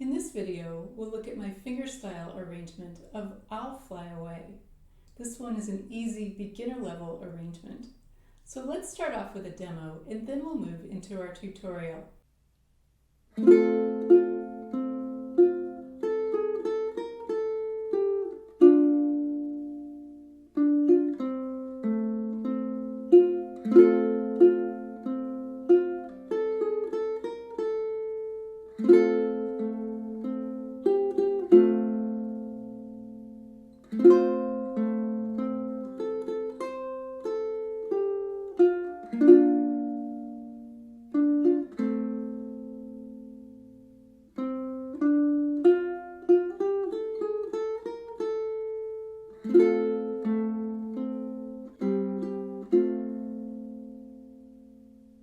In this video, we'll look at my fingerstyle arrangement of I'll Fly Away. This one is an easy beginner level arrangement. So let's start off with a demo and then we'll move into our tutorial.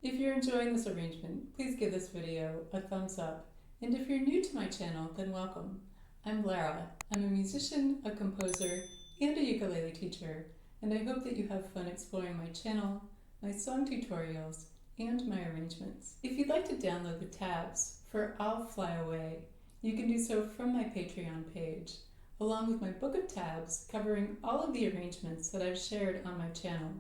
If you're enjoying this arrangement, please give this video a thumbs up. And if you're new to my channel, then welcome. I'm Lara. I'm a musician, a composer, and a ukulele teacher, and I hope that you have fun exploring my channel, my song tutorials, and my arrangements. If you'd like to download the tabs for I'll Fly Away, you can do so from my Patreon page, along with my book of tabs covering all of the arrangements that I've shared on my channel.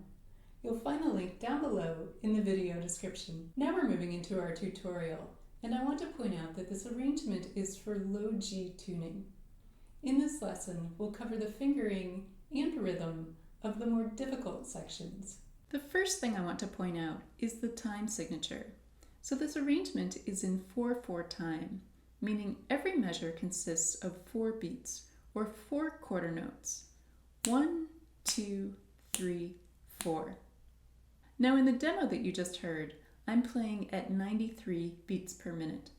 You'll find the link down below in the video description. Now we're moving into our tutorial, and I want to point out that this arrangement is for low G tuning. In this lesson, we'll cover the fingering and rhythm of the more difficult sections. The first thing I want to point out is the time signature. So this arrangement is in 4/4 time, meaning every measure consists of 4 beats, or 4 quarter notes. 1, 2, 3, 4. Now in the demo that you just heard, I'm playing at 93 beats per minute.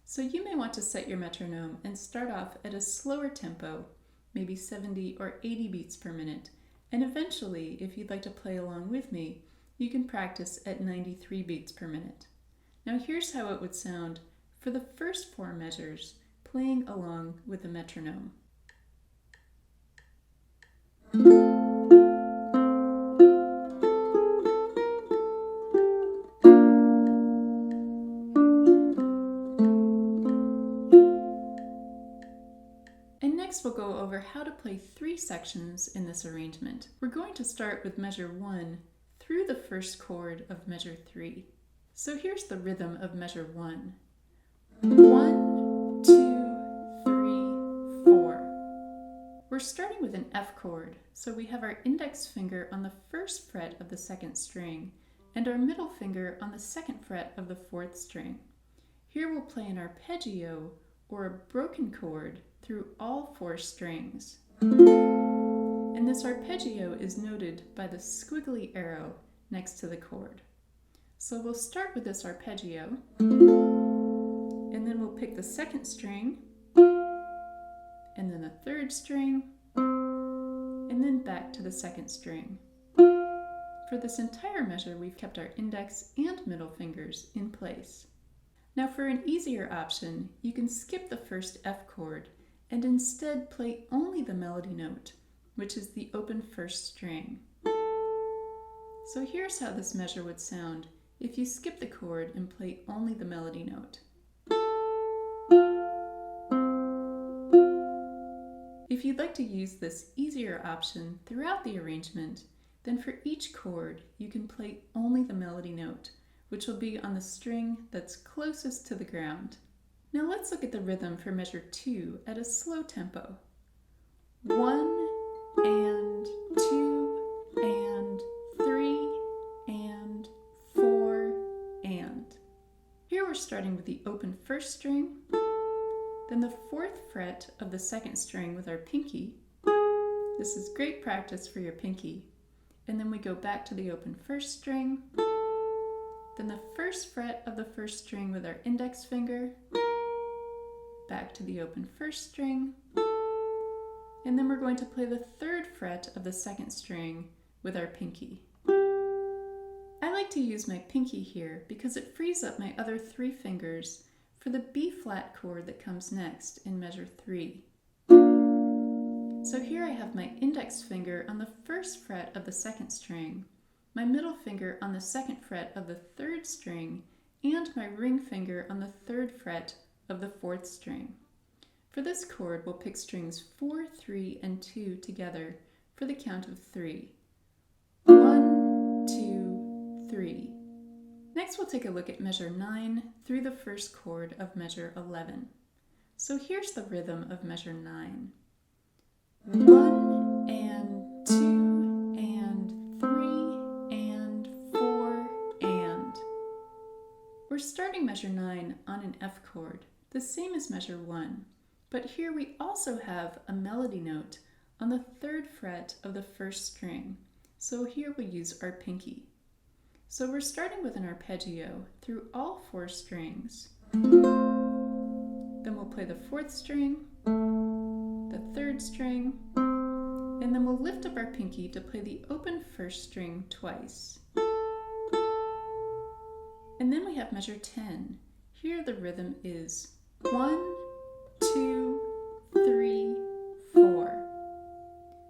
So you may want to set your metronome and start off at a slower tempo, maybe 70 or 80 beats per minute, and eventually, if you'd like to play along with me, you can practice at 93 beats per minute. Now here's how it would sound for the first 4 measures, playing along with the metronome. Next, we'll go over how to play 3 sections in this arrangement. We're going to start with measure 1 through the first chord of measure 3. So here's the rhythm of measure 1. 1, 2, 3, 4. We're starting with an F chord, so we have our index finger on the 1st fret of the 2nd string and our middle finger on the 2nd fret of the 4th string. Here we'll play an arpeggio, or a broken chord, through all 4 strings. And this arpeggio is noted by the squiggly arrow next to the chord. So we'll start with this arpeggio, and then we'll pick the 2nd string, and then the 3rd string, and then back to the 2nd string. For this entire measure, we've kept our index and middle fingers in place. Now for an easier option, you can skip the first F chord and instead play only the melody note, which is the open 1st string. So here's how this measure would sound if you skip the chord and play only the melody note. If you'd like to use this easier option throughout the arrangement, then for each chord you can play only the melody note, which will be on the string that's closest to the ground. Now let's look at the rhythm for measure 2 at a slow tempo. 1 and 2 and 3 and 4 and. Here we're starting with the open 1st string, then the 4th fret of the 2nd string with our pinky. This is great practice for your pinky. And then we go back to the open 1st string, then the 1st fret of the 1st string with our index finger, back to the open 1st string, and then we're going to play the 3rd fret of the 2nd string with our pinky. I like to use my pinky here because it frees up my other 3 fingers for the B flat chord that comes next in measure 3. So here I have my index finger on the 1st fret of the 2nd string, my middle finger on the 2nd fret of the 3rd string, and my ring finger on the 3rd fret of the fourth string. For this chord, we'll pick strings 4, 3, and 2 together for the count of 3. 1, 2, 3. Next, we'll take a look at measure 9 through the first chord of measure 11. So here's the rhythm of measure 9. 1 and 2 and 3 and 4 and. We're starting measure 9 on an F chord, the same as measure 1, but here we also have a melody note on the 3rd fret of the first string, so here we'll use our pinky. So we're starting with an arpeggio through all 4 strings. Then we'll play the 4th string, the 3rd string, and then we'll lift up our pinky to play the open 1st string twice. And then we have measure 10. Here the rhythm is 1, 2, 3, 4.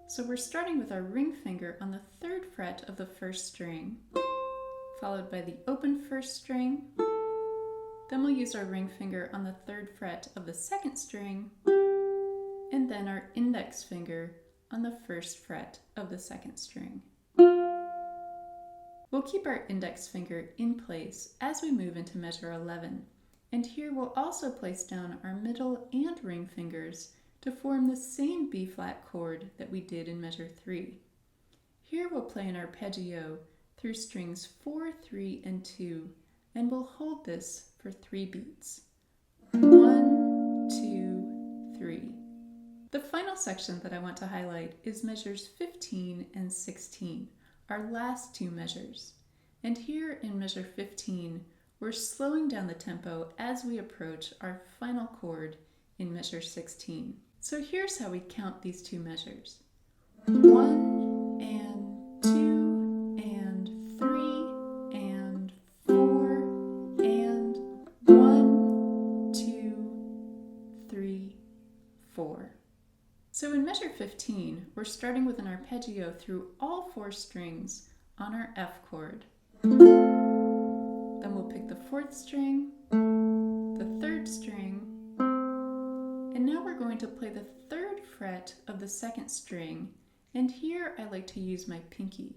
So we're starting with our ring finger on the 3rd fret of the 1st string, followed by the open 1st string. Then we'll use our ring finger on the 3rd fret of the 2nd string, and then our index finger on the 1st fret of the 2nd string. We'll keep our index finger in place as we move into measure 11, and here we'll also place down our middle and ring fingers to form the same B-flat chord that we did in measure 3. Here we'll play an arpeggio through strings 4, 3, and 2, and we'll hold this for 3 beats. 1, 2, 3. The final section that I want to highlight is measures 15 and 16, our last 2 measures. And here in measure 15, we're slowing down the tempo as we approach our final chord in measure 16. So here's how we count these 2 measures. 1 and 2 and 3 and 4 and 1, 2, 3, 4. So in measure 15, we're starting with an arpeggio through all 4 strings on our F chord. Then we'll pick the 4th string, the 3rd string, and now we're going to play the 3rd fret of the 2nd string, and here I like to use my pinky.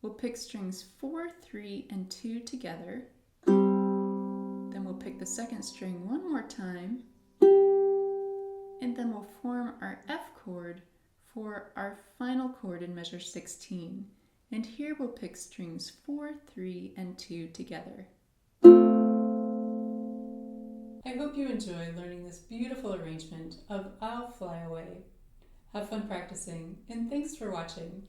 We'll pick strings 4, 3, and 2 together, then we'll pick the 2nd string one more time, and then we'll form our F chord for our final chord in measure 16. And here we'll pick strings 4, 3, and 2 together. I hope you enjoy learning this beautiful arrangement of I'll Fly Away. Have fun practicing, and thanks for watching.